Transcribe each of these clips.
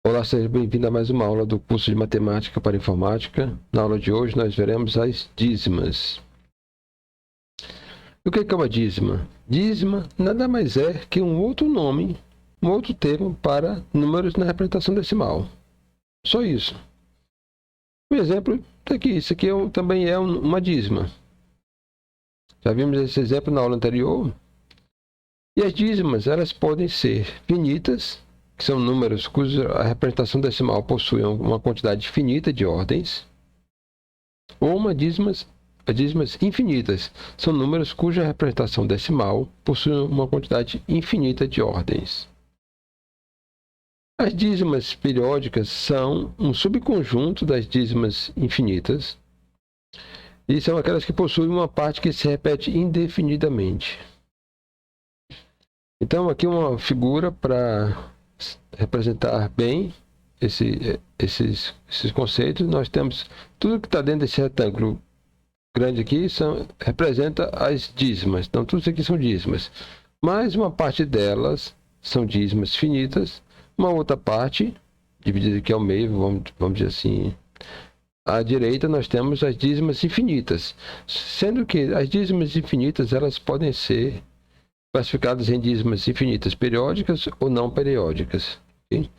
Olá, seja bem-vindo a mais uma aula do curso de Matemática para Informática. Na aula de hoje nós veremos as dízimas. E o que é uma dízima? Dízima nada mais é que um outro nome, um outro termo para números na representação decimal. Só isso. Um exemplo daqui, isso aqui também é uma dízima. Já vimos esse exemplo na aula anterior. E as dízimas, elas podem ser finitas, que são números cuja representação decimal possui uma quantidade finita de ordens, ou dízimas infinitas, são números cuja representação decimal possui uma quantidade infinita de ordens. As dízimas periódicas são um subconjunto das dízimas infinitas e são aquelas que possuem uma parte que se repete indefinidamente. Então, aqui uma figura para representar bem esses conceitos. Nós temos tudo que está dentro desse retângulo grande aqui representa as dízimas. Então, tudo isso aqui são dízimas. Mas uma parte delas são dízimas finitas. Uma outra parte, dividida aqui ao meio, vamos dizer assim, à direita nós temos as dízimas infinitas. Sendo que as dízimas infinitas, elas podem ser classificadas em dízimas infinitas periódicas ou não periódicas. Okay?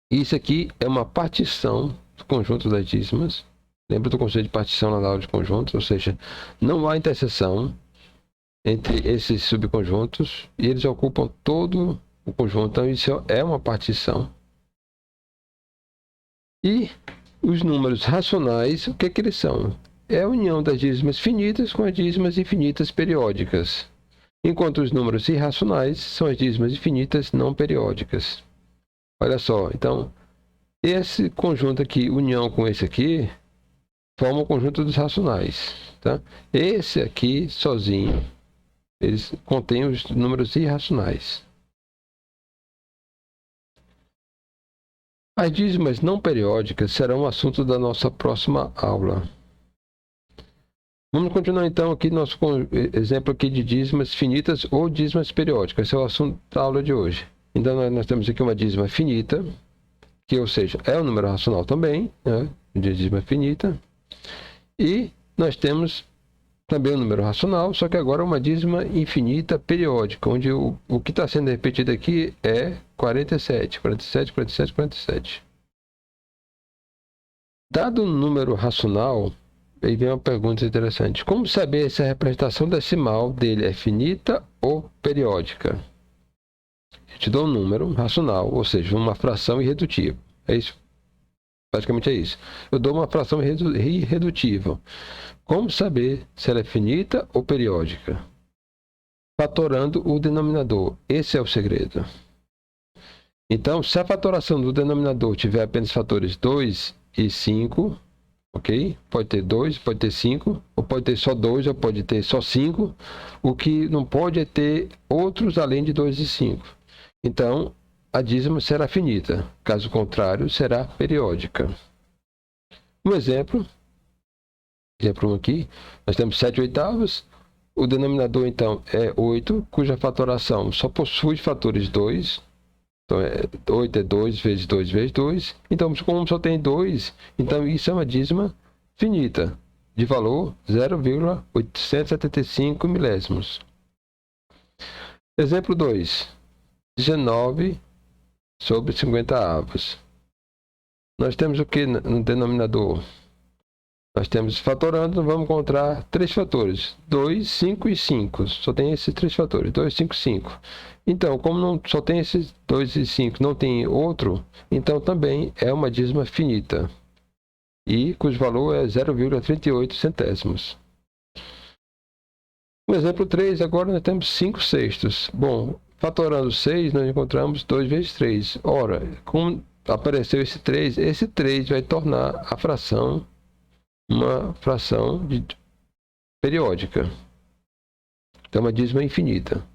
Isso aqui é uma partição do conjunto das dízimas. Lembra do conceito de partição na aula de conjuntos? Ou seja, não há interseção entre esses subconjuntos e eles ocupam todo o conjunto. Então, isso é uma partição. E os números racionais, o que eles são? É a união das dízimas finitas com as dízimas infinitas periódicas. Enquanto os números irracionais são as dízimas infinitas não periódicas. Olha só, então, esse conjunto aqui, união com esse aqui, forma o conjunto dos racionais. Tá? Esse aqui, sozinho, eles contêm os números irracionais. As dízimas não periódicas serão o assunto da nossa próxima aula. Vamos continuar então aqui nosso exemplo aqui de dízimas finitas ou dízimas periódicas. Esse é o assunto da aula de hoje. Então nós temos aqui uma dízima finita, que ou seja, é um número racional também, né? Dízima finita. E nós temos também um número racional, só que agora uma dízima infinita periódica, onde o que está sendo repetido aqui é 47, 47, 47, 47. Dado o número racional, aí vem uma pergunta interessante. Como saber se a representação decimal dele é finita ou periódica? Eu te dou um número racional, ou seja, uma fração irredutível. É isso. Basicamente é isso. Eu dou uma fração irredutível. Como saber se ela é finita ou periódica? Fatorando o denominador. Esse é o segredo. Então, se a fatoração do denominador tiver apenas fatores 2 e 5, ok? Pode ter 2, pode ter 5, ou pode ter só 2, ou pode ter só 5. O que não pode é ter outros além de 2 e 5. Então, a dízima será finita. Caso contrário, será periódica. Um exemplo 1 aqui, nós temos 7 oitavos. O denominador, então, é 8, cuja fatoração só possui fatores 2. Então, 8 é 2 vezes 2 vezes 2. Então, como só tem 2, então isso é uma dízima finita, de valor 0,875 milésimos. Exemplo 2. 19 sobre 50 avos. Nós temos o que no denominador? Nós temos fatorando, vamos encontrar 3 fatores. 2, 5 e 5. Só tem esses 3 fatores. 2, 5, 5. Então, como não, só tem esses 2 e 5, não tem outro, então também é uma dízima finita. E cujo valor é 0,38 centésimos. No exemplo 3, agora nós temos 5 sextos. Bom, fatorando 6, nós encontramos 2 vezes 3. Ora, como apareceu esse 3 vai tornar a fração uma fração periódica. Então, uma dízima infinita.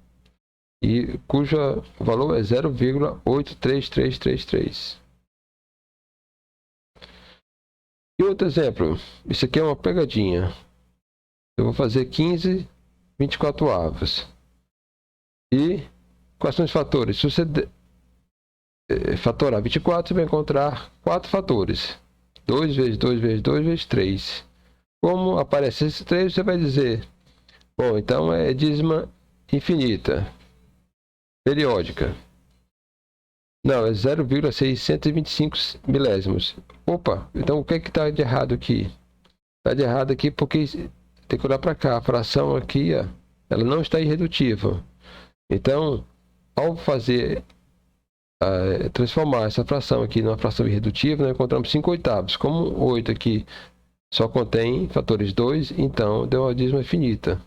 E cujo valor é 0,83333. E outro exemplo. Isso aqui é uma pegadinha. Eu vou fazer 15 24 avos. E quais são os fatores? Se você fatorar 24, você vai encontrar 4 fatores. 2 vezes 2 vezes 2 vezes 3. Como aparece esse 3, você vai dizer, bom, então é dízima infinita, periódica. Não, é 0,625 milésimos. Opa, então o que está de errado aqui? Está de errado aqui porque tem que olhar para cá. A fração aqui, ó, ela não está irredutível. Então, ao fazer, transformar essa fração aqui numa fração irredutível, nós encontramos 5/8. Como 8 aqui só contém fatores 2, então deu uma dízima finita.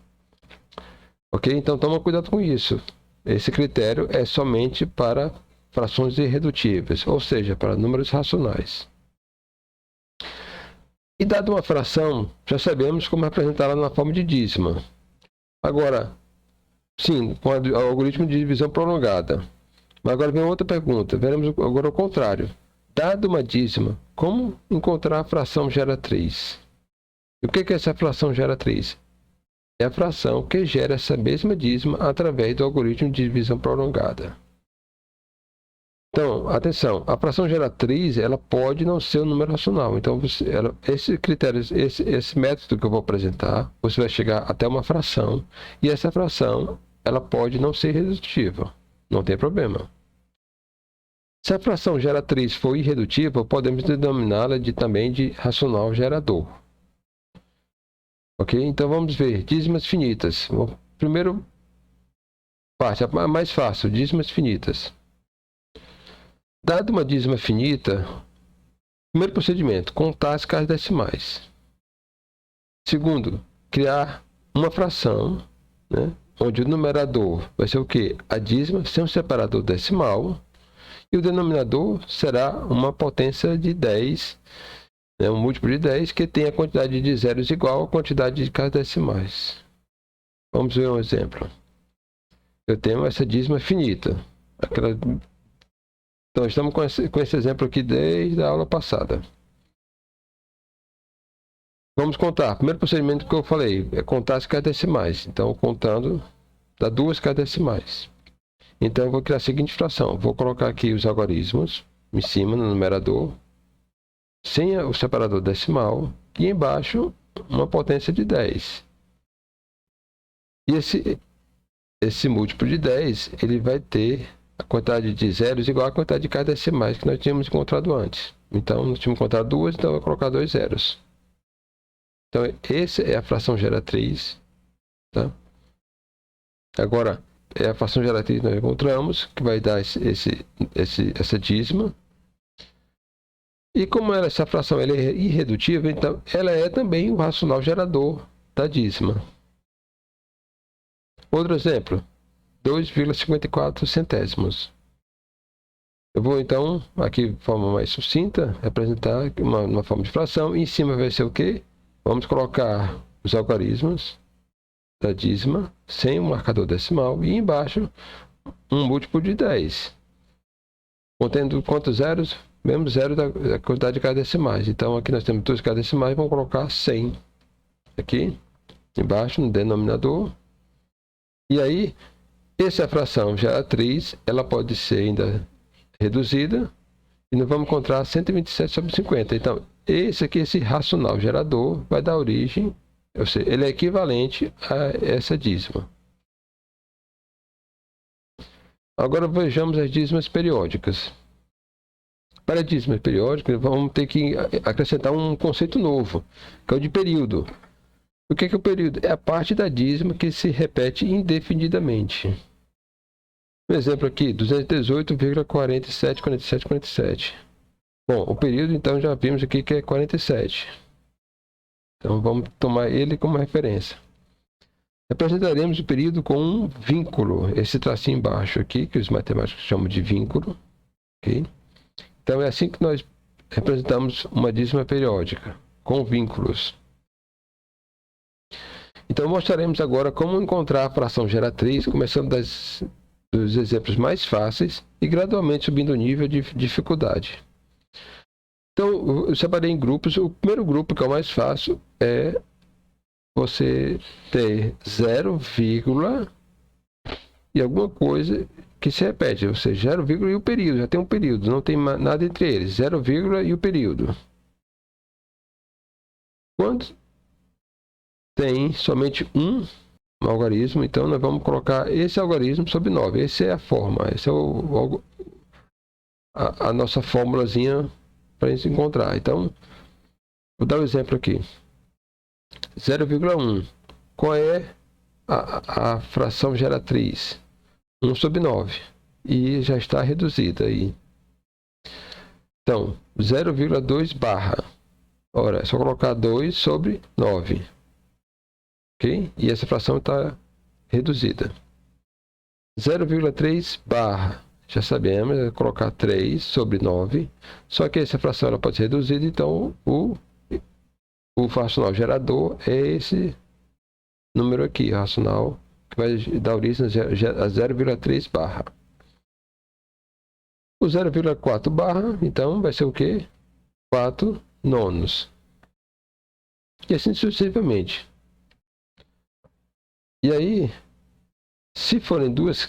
Ok? Então toma cuidado com isso. Esse critério é somente para frações irredutíveis, ou seja, para números racionais. E dada uma fração, já sabemos como representá-la na forma de dízima. Agora, sim, com o algoritmo de divisão prolongada. Mas agora vem outra pergunta. Veremos agora o contrário. Dada uma dízima, como encontrar a fração geratriz? E o que é essa fração geratriz? É a fração que gera essa mesma dízima através do algoritmo de divisão prolongada. Então, atenção, a fração geratriz, ela pode não ser um número racional. Então, esse critério, esse método que eu vou apresentar, você vai chegar até uma fração, e essa fração, ela pode não ser irredutível. Não tem problema. Se a fração geratriz for irredutível, podemos denominá-la também de racional gerador. Ok? Então, vamos ver dízimas finitas. Primeiro parte, a mais fácil, dízimas finitas. Dado uma dízima finita, primeiro procedimento, contar as casas decimais. Segundo, criar uma fração, né, onde o numerador vai ser o quê? A dízima sem um separador decimal, e o denominador será uma potência de 10, né, um múltiplo de 10, que tem a quantidade de zeros igual à quantidade de casas decimais. Vamos ver um exemplo. Eu tenho essa dízima finita. Então, estamos com esse exemplo aqui desde a aula passada. Vamos contar. Primeiro procedimento que eu falei é contar as casas decimais. Então, contando, dá 2 casas decimais. Então, eu vou criar a seguinte fração. Vou colocar aqui os algarismos em cima, no numerador, sem o separador decimal, e embaixo uma potência de 10. E esse múltiplo de 10, ele vai ter a quantidade de zeros igual à quantidade de casas decimais que nós tínhamos encontrado antes. Então, nós tínhamos encontrado 2, então eu vou colocar 2 zeros. Então, essa é a fração geratriz. Tá? Agora, é a fração geratriz que nós encontramos, que vai dar essa dízima. E como essa fração ela é irredutível, então ela é também o racional gerador da dízima. Outro exemplo, 2,54 centésimos. Eu vou então, aqui de forma mais sucinta, representar uma forma de fração. E em cima vai ser o quê? Vamos colocar os algarismos da dízima sem um marcador decimal. E embaixo, um múltiplo de 10. Contendo quantos zeros? Mesmo zero da quantidade de casas decimais. Então, aqui nós temos 2 casas decimais, vamos colocar 100. Aqui, embaixo, no denominador. E aí, essa fração geratriz, ela pode ser ainda reduzida. E nós vamos encontrar 127/50. Então, esse racional gerador vai dar origem, ou seja, ele é equivalente a essa dízima. Agora vejamos as dízimas periódicas. Para dízimas periódicas, vamos ter que acrescentar um conceito novo, que é o de período. O que é o período? É a parte da dízima que se repete indefinidamente. Um exemplo aqui, 218,474747. Bom, o período, então, já vimos aqui que é 47. Então, vamos tomar ele como referência. Representaremos o período com um vínculo, esse tracinho embaixo aqui, que os matemáticos chamam de vínculo. Okay? Então, é assim que nós representamos uma dízima periódica, com vínculos. Então, mostraremos agora como encontrar a fração geratriz, começando dos exemplos mais fáceis e gradualmente subindo o nível de dificuldade. Então, eu separei em grupos. O primeiro grupo, que é o mais fácil, é você ter 0, e alguma coisa que se repete, ou seja, 0, e o período, já tem um período, não tem nada entre eles, 0, e o período. Quando tem somente um algarismo, então nós vamos colocar esse algarismo sobre 9. Essa é a forma, essa é a nossa fórmulazinha para a gente encontrar. Então, vou dar um exemplo aqui. 0,1. Qual é a fração geratriz? 1 sobre 9. E já está reduzida aí. Então, 0,2 barra. Ora, é só colocar 2 sobre 9. Ok? E essa fração está reduzida. 0,3 barra. Já sabemos, é colocar 3 sobre 9. Só que essa fração ela pode ser reduzida, então o racional gerador é esse número aqui, racional, que vai dar origem a 0,3 barra. O 0,4 barra, então, vai ser o quê? 4 nonos. E assim sucessivamente. E aí, se forem duas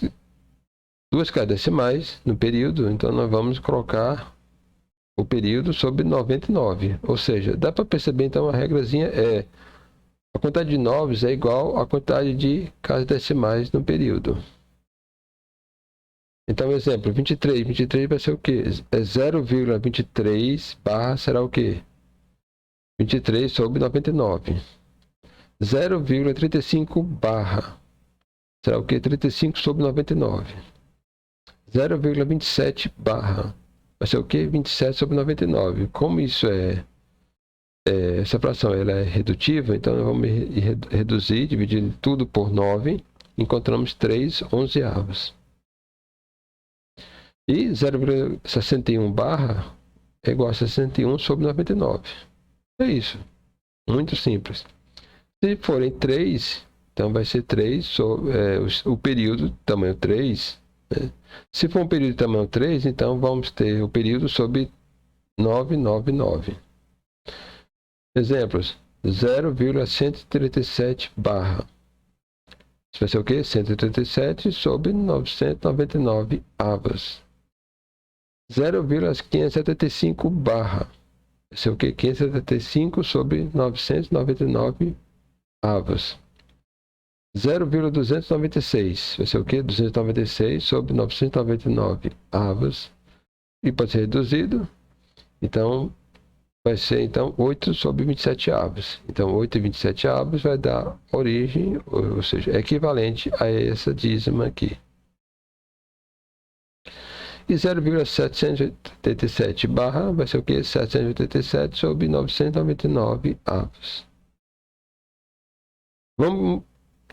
casas decimais no período, então nós vamos colocar o período sobre 99. Ou seja, dá para perceber, então, a regrazinha é a quantidade de noves é igual à quantidade de casas decimais no período. Então, exemplo, 23. 23 vai ser o quê? É 0,23 barra será o quê? 23 sobre 99. 0,35 barra será o quê? 35 sobre 99. 0,27 barra vai ser o quê? 27 sobre 99. Como isso essa fração ela é redutiva, então nós vamos reduzir, dividindo tudo por 9, encontramos 3 onzeavos. E 0,61 barra é igual a 61 sobre 99. É isso. Muito simples. Se forem 3, então vai ser 3 sobre o período tamanho 3. Né? Se for um período de tamanho 3, então vamos ter o período sobre 999. Exemplos. 0,137 barra. Isso vai ser o quê? 137 sobre 999 avos. 0,575 barra. Vai ser o quê? 575 sobre 999 avos. 0,296. Vai ser o quê? 296 sobre 999 avos. E pode ser reduzido. Então, vai ser então 8 sobre 27 avos. Então 8 e 27 avos vai dar origem, ou seja, é equivalente a essa dízima aqui. E 0,787 barra vai ser o que? 787 sobre 999 avos. Vamos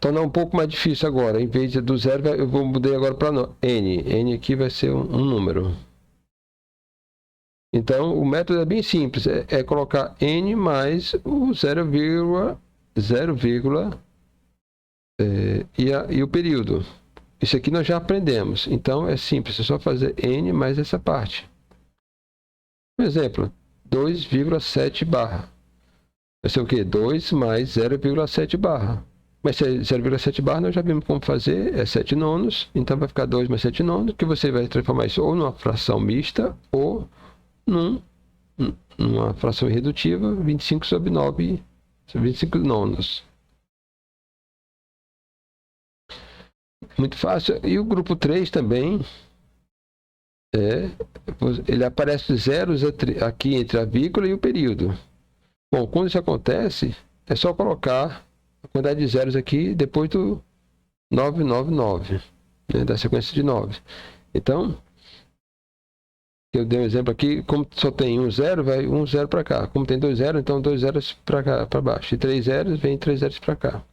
tornar um pouco mais difícil agora. Em vez do zero, eu vou mudar agora para n. N aqui vai ser um número. Então, o método é bem simples, é colocar n mais o 0, e o período. Isso aqui nós já aprendemos, então é simples, é só fazer n mais essa parte. Por exemplo, 2,7 barra. Vai ser o quê? 2 mais 0,7 barra. Mas 0,7 barra nós já vimos como fazer, é 7 nonos, então vai ficar 2 mais 7 nonos, que você vai transformar isso ou numa fração mista ou numa fração irredutiva, 25 sobre 9, 25 nonos. Muito fácil. E o grupo 3 também, ele aparece zeros aqui entre a vírgula e o período. Bom, quando isso acontece, é só colocar a quantidade de zeros aqui depois do 999, né, da sequência de 9. Então, eu dei um exemplo aqui, como só tem um zero, vai um zero para cá. Como tem 2 zeros, então 2 zeros para cá, para baixo. E 3 zeros, vem 3 zeros para cá.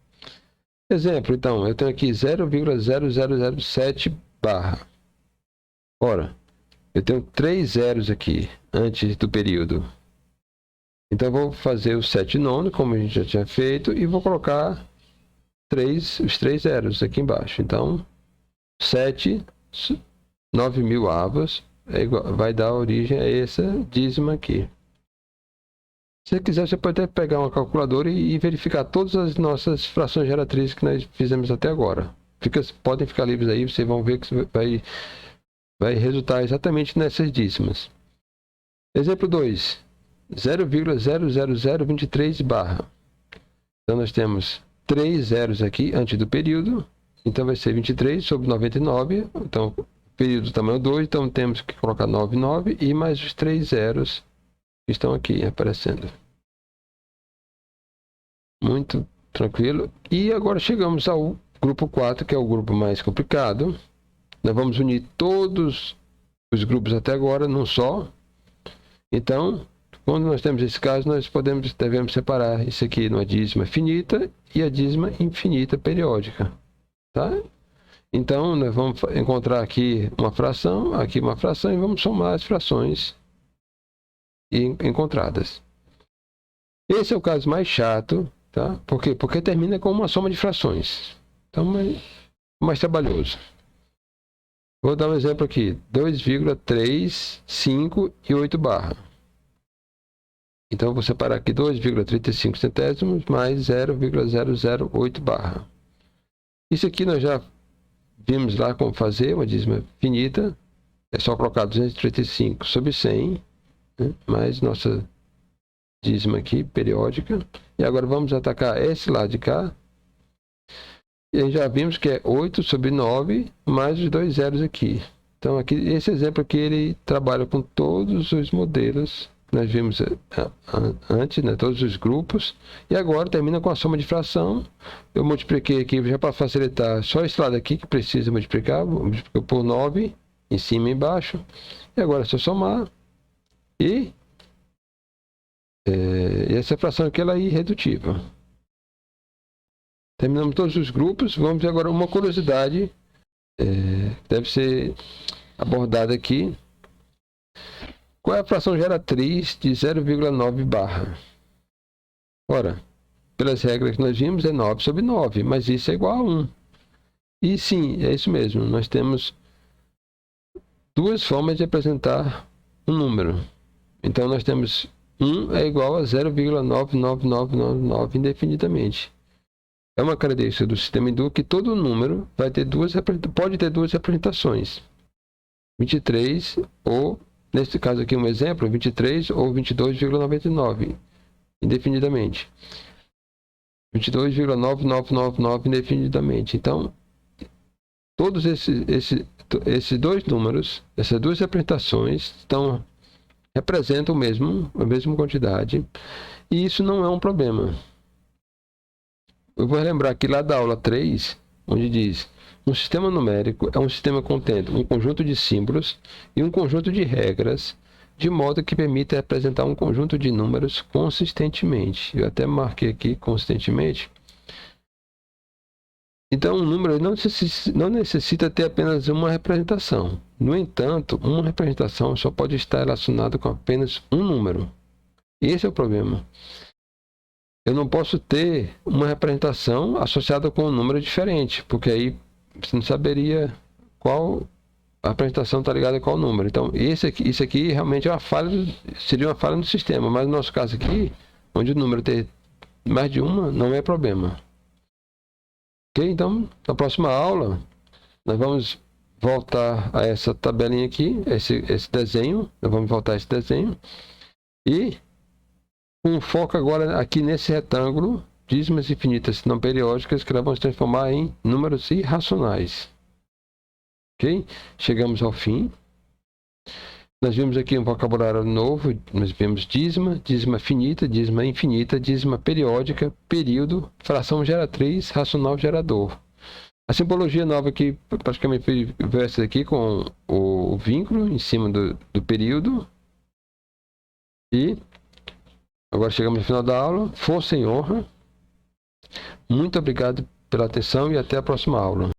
Exemplo, então, eu tenho aqui 0,0007 barra. Ora, eu tenho 3 zeros aqui, antes do período. Então, eu vou fazer o 7 nono, como a gente já tinha feito, e vou colocar os 3 zeros aqui embaixo. Então, 7, 9.000 avos, vai dar origem a essa dízima aqui. Se você quiser, você pode até pegar uma calculadora e verificar todas as nossas frações geratrizes que nós fizemos até agora. Podem ficar livres aí, vocês vão ver que vai resultar exatamente nessas dízimas. Exemplo 2, 0,00023 barra. Então nós temos 3 zeros aqui antes do período, então vai ser 23 sobre 99, então período tamanho 2, então temos que colocar 99 e mais os 3 zeros que estão aqui aparecendo. Muito tranquilo. E agora chegamos ao grupo 4, que é o grupo mais complicado. Nós vamos unir todos os grupos até agora num só. Então, quando nós temos esse caso, nós devemos separar isso aqui numa dízima finita e a dízima infinita periódica. Tá? Então, nós vamos encontrar aqui uma fração e vamos somar as frações encontradas. Esse é o caso mais chato, tá? Por quê? Porque termina com uma soma de frações. Então, mais trabalhoso. Vou dar um exemplo aqui. 2,3, 5 e 8 barra. Então, eu vou separar aqui 2,35 centésimos mais 0,008 barra. Isso aqui nós já vimos lá como fazer uma dízima finita. É só colocar 235 sobre 100, né? Mais nossa dízima aqui, periódica. E agora vamos atacar esse lado de cá. E aí já vimos que é 8 sobre 9, mais os 2 zeros aqui. Então, aqui, esse exemplo aqui, ele trabalha com todos os modelos. Nós vimos antes, né, todos os grupos. E agora termina com a soma de fração. Eu multipliquei aqui, já para facilitar, só esse lado aqui que precisa multiplicar. Multiplicou por 9, em cima e embaixo. E agora é só somar. E essa fração aqui, ela é irredutível. Terminamos todos os grupos. Vamos ver agora uma curiosidade. Deve ser abordada aqui. Qual é a fração geratriz de 0,9 barra? Ora, pelas regras que nós vimos, é 9 sobre 9, mas isso é igual a 1. E sim, é isso mesmo. Nós temos duas formas de representar um número. Então, nós temos 1 é igual a 0,99999 indefinidamente. É uma característica do sistema hindu que todo número pode ter duas representações. 23 ou, nesse caso aqui um exemplo, 23 ou 22,99 indefinidamente. 22,9999 indefinidamente. Então, todos esses dois números, essas duas representações representam a mesma quantidade, e isso não é um problema. Eu vou lembrar aqui lá da aula 3, onde diz: um sistema numérico é um sistema contendo um conjunto de símbolos e um conjunto de regras, de modo que permita representar um conjunto de números consistentemente. Eu até marquei aqui consistentemente. Então, um número não necessita ter apenas uma representação. No entanto, uma representação só pode estar relacionada com apenas um número. Esse é o problema. Eu não posso ter uma representação associada com um número diferente, porque aí você não saberia qual a representação está ligada a qual número. Então, isso aqui realmente é seria uma falha no sistema, mas no nosso caso aqui, onde o número tem mais de uma, não é problema. Ok? Então, na próxima aula, nós vamos voltar a essa tabelinha aqui, esse desenho, nós vamos voltar a esse desenho, e com foco agora aqui nesse retângulo, dízimas infinitas não periódicas, que nós vamos transformar em números irracionais. Ok? Chegamos ao fim. Nós vimos aqui um vocabulário novo. Nós vimos dízima, dízima finita, dízima infinita, dízima periódica, período, fração geratriz, racional gerador. A simbologia nova aqui praticamente foi essa aqui, com o vínculo em cima do período. E agora chegamos ao final da aula. Força e honra. Muito obrigado pela atenção e até a próxima aula.